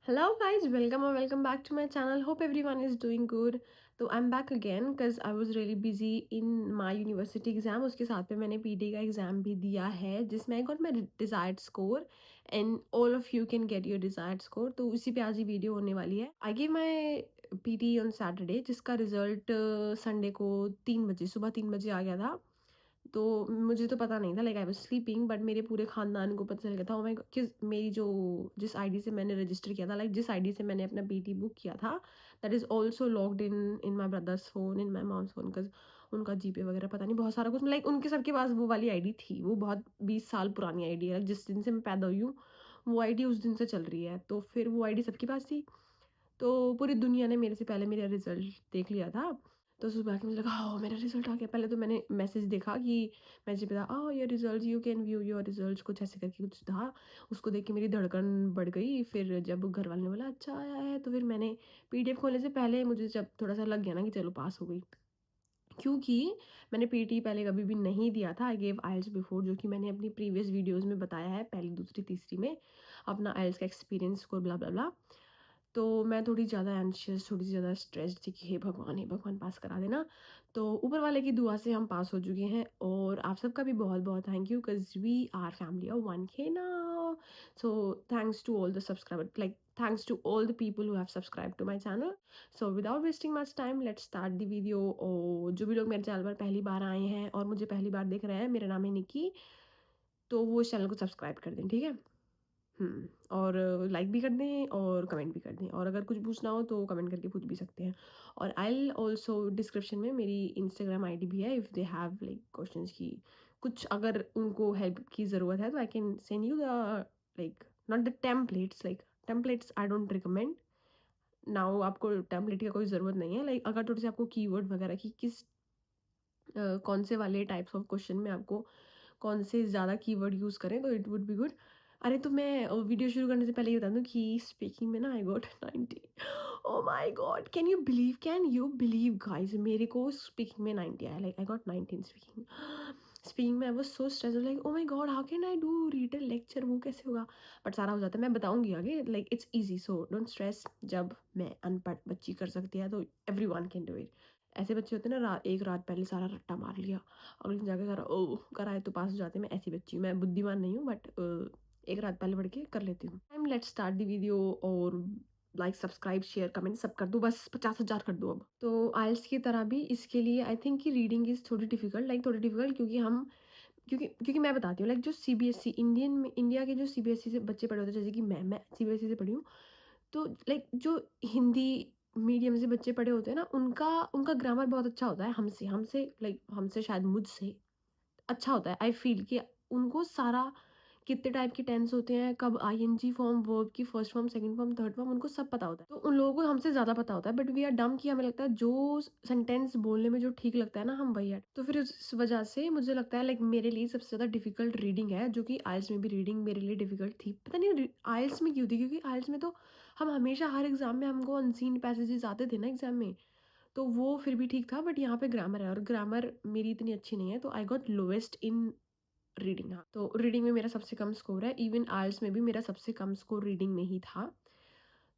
Hello guys, welcome or welcome back to my channel. Hope everyone is doing good. तो I'm back again because I was really busy in my university exam. उसके साथ में मैंने PT का exam भी दिया है जिसमें I got my desired score and all of you can get your desired score. तो उसी पे आज ही वीडियो होने वाली है. I gave my PT on Saturday जिसका रिजल्ट संडे को 3 बजे सुबह 3 बजे आ गया था. तो मुझे तो पता नहीं था, like I was sleeping, but मेरे पूरे ख़ानदान को पता चल गया था. ओह माय गॉड! कि मेरी जो जिस आईडी से मैंने रजिस्टर किया था, लाइक जिस आईडी से मैंने अपना पीटी बुक किया था, that is also logged in my brothers phone, in my moms phone, because उनका जीपे वगैरह पता नहीं बहुत सारा कुछ, लाइक उनके सबके पास वो वाली आईडी थी. वो बहुत 20 साल पुरानी आईडी है. जिस दिन से मैं पैदा हुई हूँ, वो आईडी उस दिन से चल रही है. तो फिर वो आईडी सबके पास थी. तो पूरी दुनिया ने मेरे से पहले मेरा रिज़ल्ट देख लिया था. तो सुबह के मुझे लगा ओह! मेरा रिज़ल्ट आ गया. पहले तो मैंने मैसेज देखा कि मैसेज पे था oh! Your results you can view your results, कुछ ऐसे करके कुछ था. उसको देख के मेरी धड़कन बढ़ गई. फिर जब घर वालों ने बोला अच्छा आया है, तो फिर मैंने पीडीएफ खोलने से पहले मुझे जब थोड़ा-सा लग गया ना कि चलो पास हो गई. क्योंकि मैंने पीटी पहले कभी भी नहीं दिया था. आई गिव आइल्स बिफोर, जो कि मैंने अपनी प्रीवियस वीडियोज़ में बताया है, पहली, दूसरी, तीसरी में अपना आइल्स का एक्सपीरियंस स्कोर ब्ला ब्ला ब्ला. तो मैं थोड़ी ज़्यादा एंशियस, थोड़ी सी ज़्यादा स्ट्रेस्ड थी कि हे भगवान पास करा देना. तो ऊपर वाले की दुआ से हम पास हो चुके हैं और आप सबका भी बहुत-बहुत thank you because we are family of 1K now. So thanks to all the subscriber, like thanks to all the people who have subscribed to my channel. So without wasting much time let's start the video. और जो भी लोग मेरे channel पर पहली बार आए हैं और मुझे पहली बार देख रहे हैं, मेरा नाम है निक्की, तो वो इस चैनल को सब्सक्राइब कर दें, ठीक है? और लाइक भी कर दें और कमेंट भी कर दें, और अगर कुछ पूछना हो तो कमेंट करके पूछ भी सकते हैं. और आई विल ऑल्सो डिस्क्रिप्शन में मेरी इंस्टाग्राम आईडी भी है. If they have like questions की कुछ, अगर उनको हेल्प की ज़रूरत है, तो I can send you the like not the templates, like templates I don't recommend now. आपको टेम्पलेट की कोई ज़रूरत नहीं है. लाइक अगर थोड़ी सी आपको कीवर्ड वगैरह की किस कौन से वाले टाइप्स ऑफ क्वेश्चन में आपको कौन से ज़्यादा कीवर्ड यूज़ करें, तो इट वुड बी गुड. अरे तो मैं वीडियो शुरू करने से पहले ये बता दूँ कि स्पीकिंग में ना I got 90. Oh my god! Can you believe guys, मेरे को स्पीकिंग में 90 आया. Like I got 90 in speaking. Speaking में I was so stressed, like oh my god how can I do read a lecture, वो कैसे होगा? But सारा हो जाता है, मैं बताऊँगी आगे. Like it's easy, so don't stress. जब मैं अनपढ़ बच्ची कर सकती है, तो एवरीवन कैन डू इट. ऐसे बच्चे होते हैं ना, एक रात पहले सारा रट्टा मार लिया, अगले दिन जाके सारा ओह कराए तो पास हो जाते हैं. मैं ऐसी बच्ची हूँ, मैं बुद्धिमान नहीं हूँ, बट एक रात पहले पढ़ के कर लेती हूँ. Time let's start the video. और लाइक सब्सक्राइब शेयर कमेंट सब कर दो, बस 50,000 कर दो अब. तो आइल्स की तरह भी इसके लिए आई थिंक कि रीडिंग इज़ थोड़ी डिफिकल्ट, लाइक थोड़ी डिफिकल्ट, क्योंकि मैं बताती हूँ, लाइक जो सीबीएसई इंडियन में, इंडिया के जो सीबीएसई से बच्चे पढ़े होते हैं, जैसे कि मैं सीबीएसई से पढ़ी हूँ. तो लाइक जो हिंदी मीडियम से बच्चे पढ़े होते हैं ना, उनका उनका ग्रामर बहुत अच्छा होता है. हमसे हमसे लाइक हमसे शायद मुझसे अच्छा होता है. आई फ़ील कि उनको सारा कितने टाइप के टेंस होते हैं, कब आईएनजी फॉर्म, वर्ब की first form, second form, third form, उनको सब पता होता है. तो उन लोगों को हमसे ज़्यादा पता होता है, बट वी आर डम कि हमें लगता है जो सेंटेंस बोलने में जो ठीक लगता है ना, हम वही है. तो फिर उस वजह से मुझे लगता है लाइक मेरे लिए सबसे ज़्यादा डिफ़िकल्ट रीडिंग है, जो कि आइल्स में भी रीडिंग मेरे लिए डिफ़िकल्ट थी. पता नहीं आइल्स में क्यों थी, क्योंकि आइल्स में तो हम हमेशा हर एग्ज़ाम में हमको अनसीन पैसेजेस आते थे ना एग्ज़ाम में. तो वो फिर भी ठीक था, बट यहाँ पे ग्रामर है और ग्रामर मेरी इतनी अच्छी नहीं है, तो I got lowest in reading. हाँ, तो रीडिंग में मेरा सबसे कम स्कोर है. इवन आइल्स में भी मेरा सबसे कम स्कोर रीडिंग में ही था.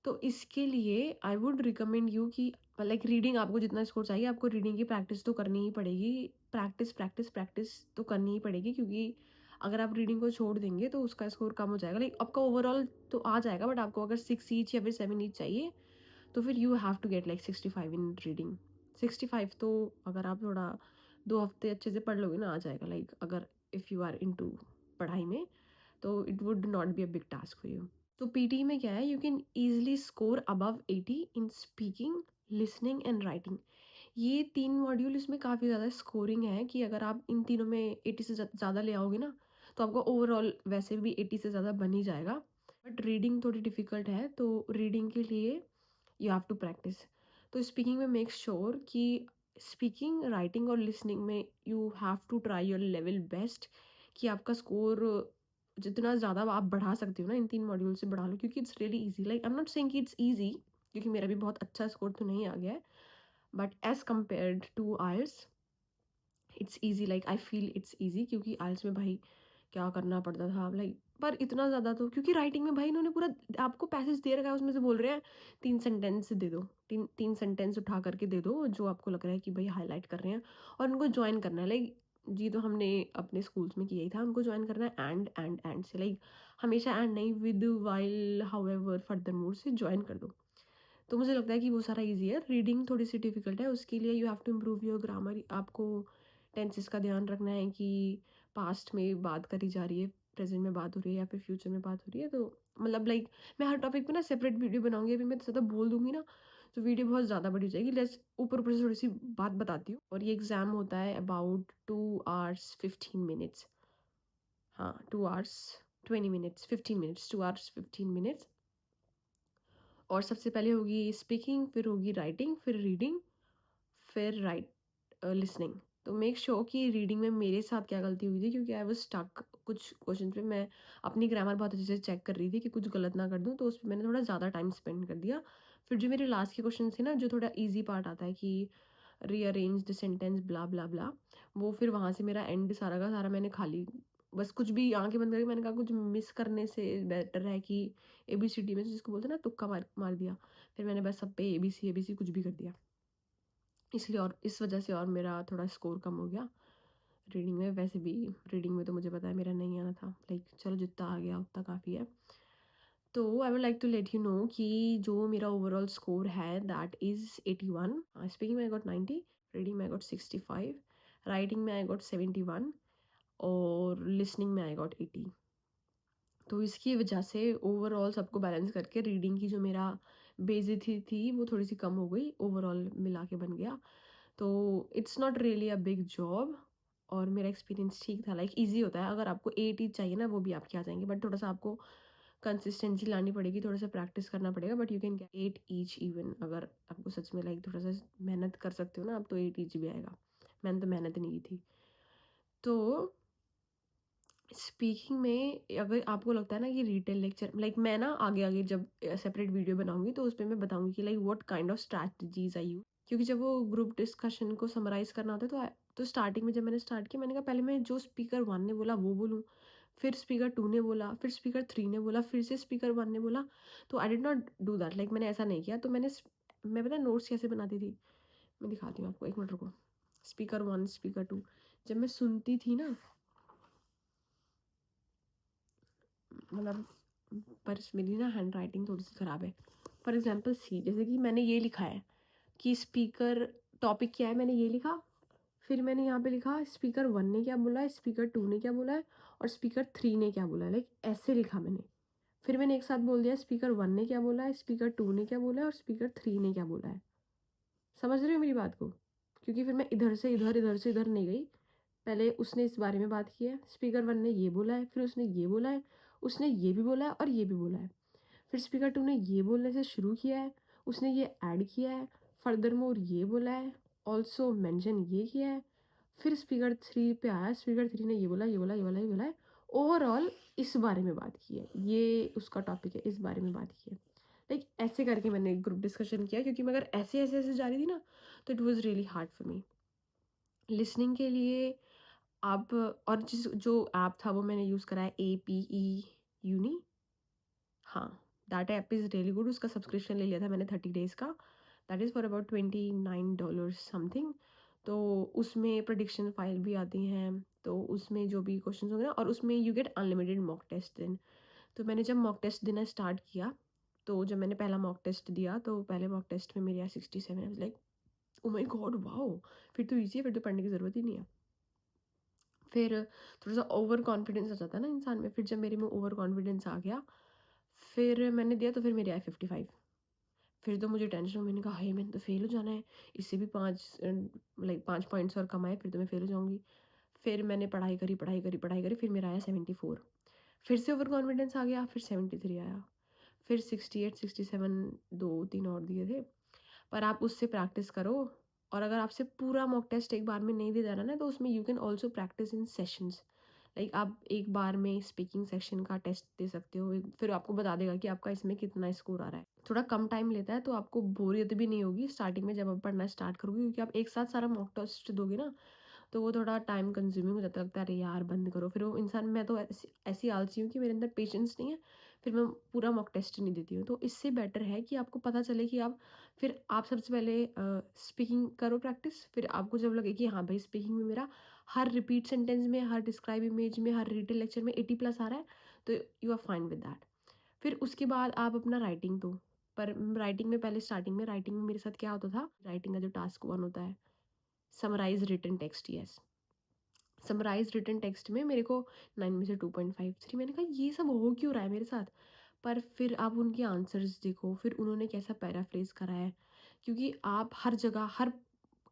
तो इसके लिए आई वुड रिकमेंड यू कि लाइक रीडिंग आपको जितना स्कोर चाहिए, आपको रीडिंग की प्रैक्टिस तो करनी ही पड़ेगी. प्रैक्टिस प्रैक्टिस प्रैक्टिस तो करनी ही पड़ेगी, क्योंकि अगर आप रीडिंग को छोड़ देंगे तो उसका स्कोर कम हो जाएगा. लाइक आपका ओवरऑल तो आ जाएगा, बट आपको अगर 6 ईच या फिर 7 ईच चाहिए, तो फिर you have to get like 65 in reading. 65 तो अगर आप थोड़ा 2 हफ्ते अच्छे से पढ़ लोगे ना, आ जाएगा. लाइक अगर इफ़ यू आर इनटू पढ़ाई में, तो it would not be a big task for you. तो पीटी में क्या है, you can easily score above 80 in speaking, listening and writing. ये 3 मॉड्यूल इसमें काफ़ी ज़्यादा स्कोरिंग है कि अगर आप इन तीनों में 80 से ज़्यादा ले आओगे ना, तो आपका ओवरऑल वैसे भी 80 से ज़्यादा बन ही जाएगा. बट रीडिंग थोड़ी डिफ़िकल्ट है, तो रीडिंग के लिए यू हैव टू प्रैक्टिस. तो स्पीकिंग में मेक श्योर कि स्पीकिंग, राइटिंग और लिसनिंग में you have to try your level best, कि आपका स्कोर जितना ज़्यादा आप बढ़ा सकते हो ना, इन 3 मॉड्यूल से बढ़ा लो, क्योंकि it's really easy. Like I am not saying कि इट्स ईज़ी, क्योंकि मेरा भी बहुत अच्छा स्कोर तो नहीं आ गया है, but as compared to IELTS it's easy. Like I feel it's easy, क्योंकि आइल्स में भाई क्या करना पड़ता था. लाइक पर इतना ज़्यादा तो क्योंकि राइटिंग में भाई इन्होंने पूरा आपको पैसेज दे रखा है, उसमें से बोल रहे हैं 3 सेंटेंस दे दो, 3 सेंटेंस उठा करके दे दो जो आपको लग रहा है कि भाई हाइलाइट कर रहे हैं और उनको जॉइन करना है। लाइक जी तो हमने अपने स्कूल्स में किया ही था, उनको जॉइन करना है एंड से, लाइक हमेशा एंड नहीं, विद, व्हाइल, हाउएवर, फर्दरमोर से जॉइन कर दो। तो मुझे लगता है कि वो सारा ईज़ी है। रीडिंग थोड़ी सी डिफ़िकल्ट है, उसके लिए you have to improve your grammar. आपको टेंसेस का ध्यान रखना है कि पास्ट में बात करी जा रही है, प्रेजेंट में बात हो रही है या फिर फ्यूचर में बात हो रही है। तो मतलब लाइक मैं हर टॉपिक पे ना सेपरेट वीडियो बनाऊंगी। अभी मैं ज़्यादा बोल दूंगी ना तो वीडियो बहुत ज़्यादा बड़ी हो जाएगी। लेट्स ऊपर ऊपर से थोड़ी सी बात बताती हूँ। और ये एग्ज़ाम होता है अबाउट 2 hours 15 minutes। हाँ, 2 hours 20 minutes, 15 minutes, 2 hours 15 minutes। और सबसे पहले होगी स्पीकिंग, फिर होगी राइटिंग, फिर रीडिंग, फिर लिसनिंग। तो मेक श्योर कि रीडिंग में मेरे साथ क्या गलती हुई थी, क्योंकि आई वाज स्टक कुछ क्वेश्चन पे। मैं अपनी ग्रामर बहुत अच्छे से चेक कर रही थी कि कुछ गलत ना कर दूं, तो उस पे मैंने थोड़ा ज़्यादा टाइम स्पेंड कर दिया। फिर जो मेरे लास्ट के क्वेश्चन थे ना, जो थोड़ा इजी पार्ट आता है कि रीअरेंज द सेंटेंस ब्ला ब्ला ब्ला, वो फिर वहाँ से मेरा एंड सारा का सारा मैंने खाली, बस कुछ भी आंखें बंद करके मैंने कहा कुछ मिस करने से बेटर है कि ABCD में से जिसको बोलते हैं ना तुक्का मार मार दिया। फिर मैंने बस सब पे ABC कुछ भी कर दिया, इसलिए और इस वजह से और मेरा थोड़ा स्कोर कम हो गया रीडिंग में। वैसे भी रीडिंग में तो मुझे पता है मेरा नहीं आना था, लाइक चलो जितना आ गया उतना काफ़ी है। तो I would like to let you know कि जो मेरा ओवरऑल स्कोर है दैट इज़ 81। स्पीकिंग में आई गॉट 90, रीडिंग में आई गॉट 65, राइटिंग में आई गॉट 71 और लिसनिंग में आई गॉट 80। तो इसकी वजह से ओवरऑल सबको बैलेंस करके रीडिंग की जो मेरा बेइज्जती थी वो थोड़ी सी कम हो गई, ओवरऑल मिला के बन गया। तो it's not really a big job और मेरा एक्सपीरियंस ठीक था। लाइक इजी होता है, अगर आपको 8 चाहिए ना वो भी आपके आ जाएंगे, बट थोड़ा सा आपको कंसिस्टेंसी लानी पड़ेगी, थोड़ा सा प्रैक्टिस करना पड़ेगा, but you can get 8 each even. अगर आपको सच में लाइक थोड़ा सा मेहनत कर सकते हो ना आप, तो 8 ईच भी आएगा। मैंने तो मेहनत नहीं की थी। तो स्पीकिंग में अगर आपको लगता है ना कि रिटेल लेक्चर, लाइक मैं ना आगे आगे जब सेपरेट वीडियो बनाऊंगी तो उस पर मैं बताऊंगी कि like what kind of strategies I you. क्योंकि जब वो ग्रुप डिस्कशन को समराइज करना होता है तो स्टार्टिंग में जब मैंने स्टार्ट किया मैंने कहा पहले मैं जो स्पीकर 1 ने बोला वो बोलूँ, फिर स्पीकर 2 ने बोला, फिर स्पीकर 3 ने बोला, फिर से स्पीकर 1 ने बोला। तो I did not do that, like मैंने ऐसा नहीं किया। तो मैं पता नोट्स कैसे बनाती थी, मैं दिखाती हूँ आपको, 1 मिनट रुको। स्पीकर 1, स्पीकर 2 जब मैं सुनती थी ना, मतलब पर मेरी ना हैंड राइटिंग थोड़ी सी ख़राब है। फॉर एग्जांपल सी, जैसे कि मैंने ये लिखा है कि स्पीकर टॉपिक क्या है, मैंने ये लिखा। फिर मैंने यहाँ पे लिखा स्पीकर 1 ने क्या बोला है, स्पीकर 2 ने क्या बोला है और स्पीकर 3 ने क्या बोला है, लाइक ऐसे लिखा मैंने। फिर मैंने एक साथ बोल दिया स्पीकर 1 ने क्या बोला है, स्पीकर 2 ने क्या बोला है और स्पीकर 3 ने क्या बोला है। समझ रहे हो मेरी बात को? क्योंकि फिर मैं इधर से इधर, इधर से इधर नहीं गई। पहले उसने इस बारे में बात की है, स्पीकर 1 ने ये बोला है, फिर उसने ये बोला है, उसने ये भी बोला है और ये भी बोला है। फिर स्पीकर 2 ने ये बोलने से शुरू किया है, उसने ये ऐड किया है, फर्दरमोर ये बोला है, ऑल्सो मेंशन ये किया है। फिर स्पीकर 3 पे आया, स्पीकर 3 ने ये बोला, ये बोला, ये बोला, ये बोला है। ओवरऑल इस बारे में बात की है, ये उसका टॉपिक है, इस बारे में बात की है। लाइक ऐसे करके मैंने ग्रुप डिस्कशन किया, क्योंकि मैं अगर ऐसे ऐसे ऐसे जा रही थी ना तो it was really hard for me. Listening के लिए आप, और जिस जो ऐप था वो मैंने यूज़ करा है APE यूनी। हाँ, that app is really good. उसका सब्सक्रिप्शन ले लिया था मैंने 30 डेज़ का। That is for about $29 something. तो उसमें प्रेडिक्शन फाइल भी आती हैं, तो उसमें जो भी क्वेश्चंस होंगे ना, और उसमें you get unlimited mock test then. तो मैंने जब मॉक टेस्ट देना स्टार्ट किया, तो जब मैंने पहला मॉक टेस्ट दिया तो पहले मॉक टेस्ट में मेरे आया 67। I was like oh my God, wow! फिर तो ईज़ी है, फिर तो पढ़ने की ज़रूरत ही नहीं है। फिर थोड़ा-सा ओवर कॉन्फिडेंस आ जाता है ना इंसान में, फिर जब मेरे में ओवर कॉन्फिडेंस आ गया, फिर मैंने दिया तो फिर मेरे आए 55। फिर तो मुझे टेंशन हुई, मैंने कहा हाय मैंने तो फ़ेल हो जाना है, इससे भी 5 लाइक 5 पॉइंट्स और कम आए फिर तो मैं फ़ेल हो जाऊँगी। फिर मैंने पढ़ाई करी, पढ़ाई करी, पढ़ाई करी, फिर मेरा आया 74। फिर से ओवर कॉन्फिडेंस आ गया, फिर 73 आया, फिर 68, 67 2-3 और दिए थे। पर आप उससे प्रैक्टिस करो, और अगर आपसे पूरा मॉक टेस्ट एक बार में नहीं दिया जा रहा ना तो उसमें you can also practice in sessions. Like आप एक बार में स्पीकिंग सेक्शन का टेस्ट दे सकते हो, फिर आपको बता देगा कि आपका इसमें कितना स्कोर आ रहा है। थोड़ा कम टाइम लेता है तो आपको बोरियत भी नहीं होगी स्टार्टिंग में जब आप पढ़ना स्टार्ट करोगे, क्योंकि आप एक साथ सारा मॉक टेस्ट दोगे ना तो वो थोड़ा टाइम कंज्यूमिंग हो जाता है, लगता है अरे यार बंद करो। फिर वो इंसान, मैं तो ऐसी ऐसी आलसी हूँ कि मेरे अंदर पेशेंस नहीं है, फिर मैं पूरा मॉक टेस्ट नहीं देती हूँ। तो इससे बेटर है कि आपको पता चले कि आप, फिर आप सबसे पहले स्पीकिंग करो प्रैक्टिस। फिर आपको जब लगे कि हाँ भाई स्पीकिंग में मेरा हर रिपीट सेंटेंस में, हर डिस्क्राइब इमेज में, हर रिटेल लेक्चर में 80+ आ रहा है, तो you are fine with that. फिर उसके बाद आप अपना राइटिंग दो। पर राइटिंग में पहले स्टार्टिंग में राइटिंग में मेरे साथ क्या होता था, राइटिंग का जो टास्क 1 होता है, summarise written text, yes. Summarise written text में मेरे को 9 में से 2.53। मैंने कहा ये सब हो क्यों रहा है मेरे साथ? पर फिर आप उनके आंसर्स देखो, फिर उन्होंने कैसा पैराफ्रेज करा है, क्योंकि आप हर जगह हर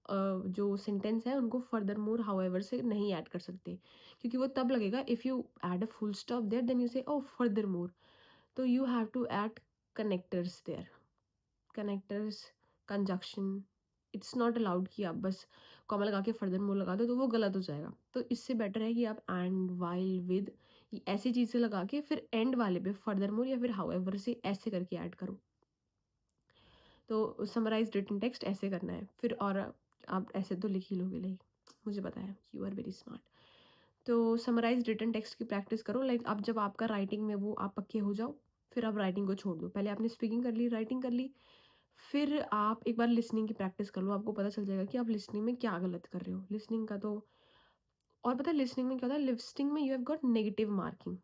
जो सेंटेंस है उनको फर्दर मोर हाउएवर से नहीं ऐड कर सकते, क्योंकि वो तब लगेगा if you add a full stop there then you say oh furthermore. तो you have to add connectors there, connectors, conjunction. It's not allowed कि आप बस कॉमा लगा के फर्दर मोर लगा दो, तो वो गलत हो जाएगा। तो इससे बेटर है कि आप एंड, वाइल, विद ऐसी चीज़ें लगा के फिर एंड वाले पे फर्दर मोर या फिर हाउएवर से ऐसे करके ऐड करो। तो समराइज रिटन टेक्स्ट ऐसे करना है फिर। और आप ऐसे तो लिख ही लोगे, लाइक मुझे पता है, यू आर वेरी स्मार्ट। तो समराइज रिटन टेक्स्ट की प्रैक्टिस करो। लाइक अब जब आपका राइटिंग में वो आप पक्के हो जाओ, फिर आप राइटिंग को छोड़ दो। पहले आपने स्पीकिंग कर ली, राइटिंग कर ली, फिर आप एक बार लिसनिंग की प्रैक्टिस कर लो। आपको पता चल जाएगा कि आप लिसनिंग में क्या गलत कर रहे हो। लिसनिंग का तो, और पता है लिसनिंग में क्या होता है, लिसनिंग में you have got negative marking.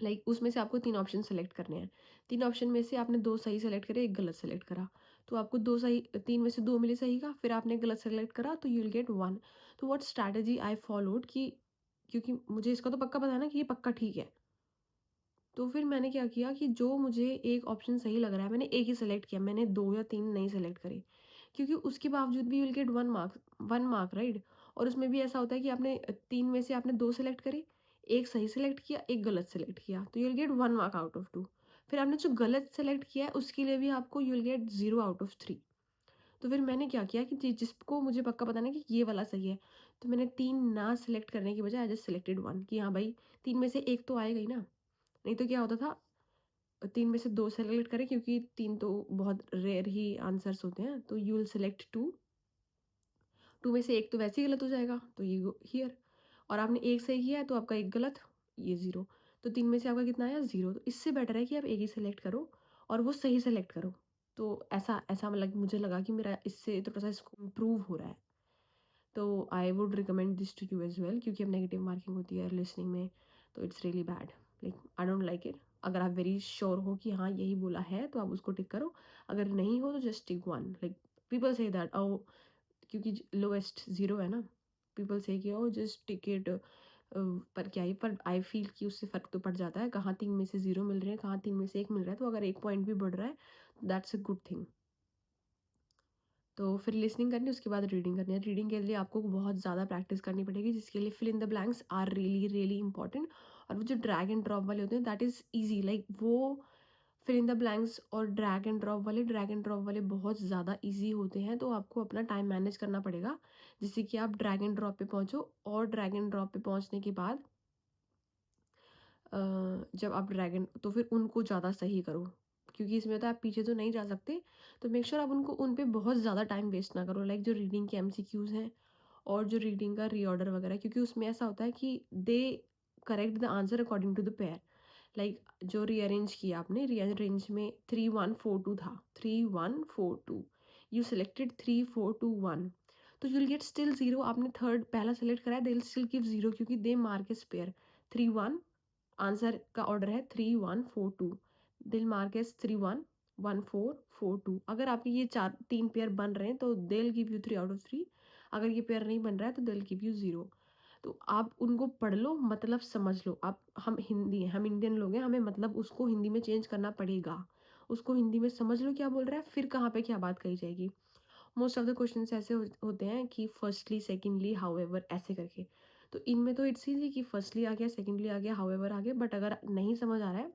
Like उसमें से आपको 3 ऑप्शन सेलेक्ट करने हैं। 3 ऑप्शन में से आपने 2 सही सेलेक्ट करे, 1 गलत सेलेक्ट करा। तो आपको 2 सही, 3 में से 2 मिले सही का, फिर आपने गलत सेलेक्ट करा तो यू विल गेट 1। तो व्हाट स्ट्रैटेजी आई फॉलोड कि, क्योंकि मुझे इसका तो पक्का पता है ना कि ये पक्का ठीक है। तो फिर मैंने क्या किया कि जो मुझे एक ऑप्शन सही लग रहा है, मैंने एक ही सेलेक्ट किया, मैंने 2 या 3 नहीं सेलेक्ट करे। क्योंकि उसके बावजूद भी you will get 1 mark, right? और उसमें भी ऐसा होता है कि आपने 3 में से आपने 2 सेलेक्ट करे, 1 सही सेलेक्ट किया, 1 गलत सेलेक्ट किया, तो you will get 1 mark out of 2। फिर आपने जो गलत सेलेक्ट किया है उसके लिए भी आपको you will get 0 out of 3। तो फिर मैंने क्या किया कि जिसको मुझे पक्का पता ना कि ये वाला सही है, तो मैंने 3 ना सेलेक्ट करने की बजाय आई जस्ट सेलेक्टेड 1 कि हाँ भाई 3 में से 1 तो आएगा ही ना। नहीं तो क्या होता था, 3 में से 2 सेलेक्ट करें, क्योंकि 3 तो बहुत रेयर ही आंसर्स होते हैं, तो यू विल सेलेक्ट 2। 2 में से 1 तो वैसे ही गलत हो जाएगा, तो ये गो हियर। और आपने 1 सही किया है तो आपका 1 गलत, ये 0। तो 3 में से आपका कितना आया, 0। तो इससे बेटर है कि आप 1 ही सेलेक्ट करो और वो सही सेलेक्ट करो। तो ऐसा ऐसा मतलब मुझे लगा कि मेरा इससे थोड़ा-सा इसको इम्प्रूव हो रहा है। तो I would recommend this to you as well, क्योंकि अब नेगेटिव मार्किंग होती है लिसनिंग में, तो it's really bad. Like I don't like it. अगर आप वेरी श्योर हो कि हाँ यही बोला है तो आप उसको टिक करो, अगर नहीं हो तो जस्ट टिक 1। लाइक पीपल से दैट ओ, क्योंकि लोएस्ट 0 है ना, पीपल से कि ओ जस्ट टिक इट। पर क्या ही, पर आई फील कि उससे फ़र्क तो पड़ जाता है, कहाँ 3 में से 0 मिल रहे हैं, कहाँ 3 में से 1 मिल रहा है, तो अगर 1 पॉइंट भी बढ़ रहा है दैट्स अ गुड थिंग। तो फिर लिसनिंग करनी है, उसके बाद रीडिंग करनी है। रीडिंग के लिए आपको बहुत ज़्यादा प्रैक्टिस करनी पड़ेगी, जिसके लिए fill in the blanks are really really important. और वो जो ड्रैग एंड ड्रॉप वाले होते हैं दैट इज़ ईजी। लाइक वो फिल इन द ब्लैंक्स और ड्रैग एंड ड्रॉप वाले बहुत ज़्यादा ईजी होते हैं। तो आपको अपना टाइम मैनेज करना पड़ेगा, जिससे कि आप ड्रैग एंड ड्रॉप पे पहुँचो। और ड्रैग एंड ड्रॉप पे पहुँचने के बाद जब आप ड्रैगन, तो फिर उनको ज़्यादा सही करो, क्योंकि इसमें तो आप पीछे तो नहीं जा सकते। तो मेक श्योर आप उनको, उन पे बहुत ज़्यादा टाइम वेस्ट ना करो। लाइक जो रीडिंग के एमसीक्यूज़ हैं और जो रीडिंग का रीऑर्डर वगैरह, क्योंकि उसमें ऐसा होता है कि they correct the answer according to the pair. लाइक जो रीअरेंज किया आपने, रीअरेंज में 3-1-4-2 था, 3-1-4-2, यू सिलेक्टेड 3-4-2-1, तो यू विल गेट स्टिल 0। आपने थर्ड पहला सेलेक्ट करा है, दे विल स्टिल गिव 0, क्योंकि दे मार्क एज पेयर। 3-1, आंसर का ऑर्डर है 3-1-4-2, दिल मार्क एज 3-1-1-4-4-2। अगर आपके ये 3 पेयर बन रहे हैं तो they will give you 3 out of 3। अगर ये पेयर नहीं बन रहा है तो दे विल गिव यू 0। तो आप उनको पढ़ लो, मतलब समझ लो। आप, हम हिंदी हैं, हम इंडियन लोग हैं, हमें मतलब उसको हिंदी में चेंज करना पड़ेगा। उसको हिंदी में समझ लो क्या बोल रहा है, फिर कहाँ पे क्या बात कही जाएगी। मोस्ट ऑफ द क्वेश्चंस ऐसे होते हैं कि फर्स्टली, सेकेंडली, हाउएवर, ऐसे करके। तो इनमें तो इट्स ईजी कि फर्स्टली आ गया, सेकेंडली आ गया, हाउएवर आ गया। बट अगर नहीं समझ आ रहा है,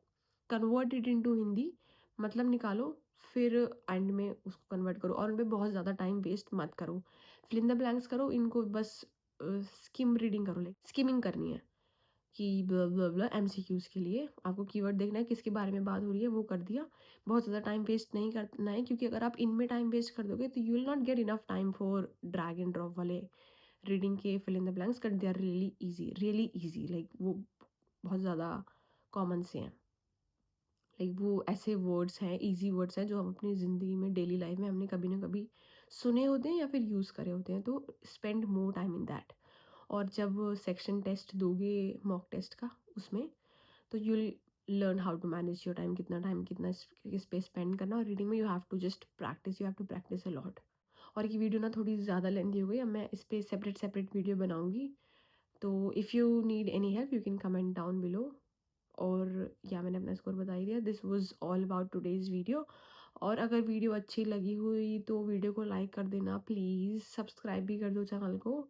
कन्वर्ट इट इनटू हिंदी, मतलब निकालो, फिर एंड में उसको कन्वर्ट करो। और उन पे बहुत ज़्यादा टाइम वेस्ट मत करो, फिल इन द ब्लैंक्स करो। इनको बस स्किम रीडिंग करो, लाइक स्किमिंग करनी है कि ब्ला ब्ला ब्ला। एमसीक्यूज़ के लिए आपको कीवर्ड देखना है, किसके बारे में बात हो रही है, वो कर दिया। बहुत ज़्यादा टाइम वेस्ट नहीं करना है, क्योंकि अगर आप इनमें टाइम वेस्ट कर दोगे तो you will not get enough time for drag and drop वाले रीडिंग के fill in the blanks, but they are really easy, like वो बहुत ज़्यादा कॉमन से हैं। लाइक वो ऐसे वर्ड्स हैं, इजी वर्ड्स हैं जो हम अपनी ज़िंदगी में डेली लाइफ में हमने कभी ना कभी सुने होते हैं या फिर यूज़ करे होते हैं, तो spend more time in that. और जब सेक्शन टेस्ट दोगे मॉक टेस्ट का, उसमें तो you learn how to manage your time, कितना टाइम कितना इस पे स्पेंड करना। और रीडिंग में you have to just practise, you have to practise a lot. और ये वीडियो ना थोड़ी ज़्यादा लेंथी हो गई, अब मैं इस पर सेपरेट वीडियो बनाऊँगी। तो if you need any help you can comment down below. और या मैंने अपना स्कोर बता ही दिया। This was all about today's video. और अगर वीडियो अच्छी लगी हुई तो वीडियो को लाइक कर देना प्लीज़, सब्सक्राइब भी कर दो चैनल को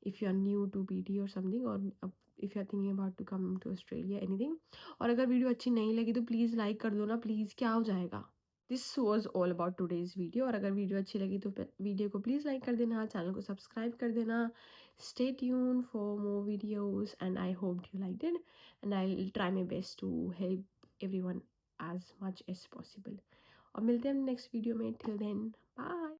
if you are new to PT और समथिंग, और if you are thinking about to come to Australia anything. और अगर वीडियो अच्छी नहीं लगी तो प्लीज़ लाइक कर दो ना प्लीज़, क्या हो जाएगा। This was all about today's video. और अगर वीडियो अच्छी लगी तो वीडियो को प्लीज़ लाइक कर देना, चैनल को सब्सक्राइब कर देना। Stay tune for more videos and I hope you like it, and I try my best to help everyone as much as possible. और मिलते हैं नेक्स्ट वीडियो में, टिल देन बाय।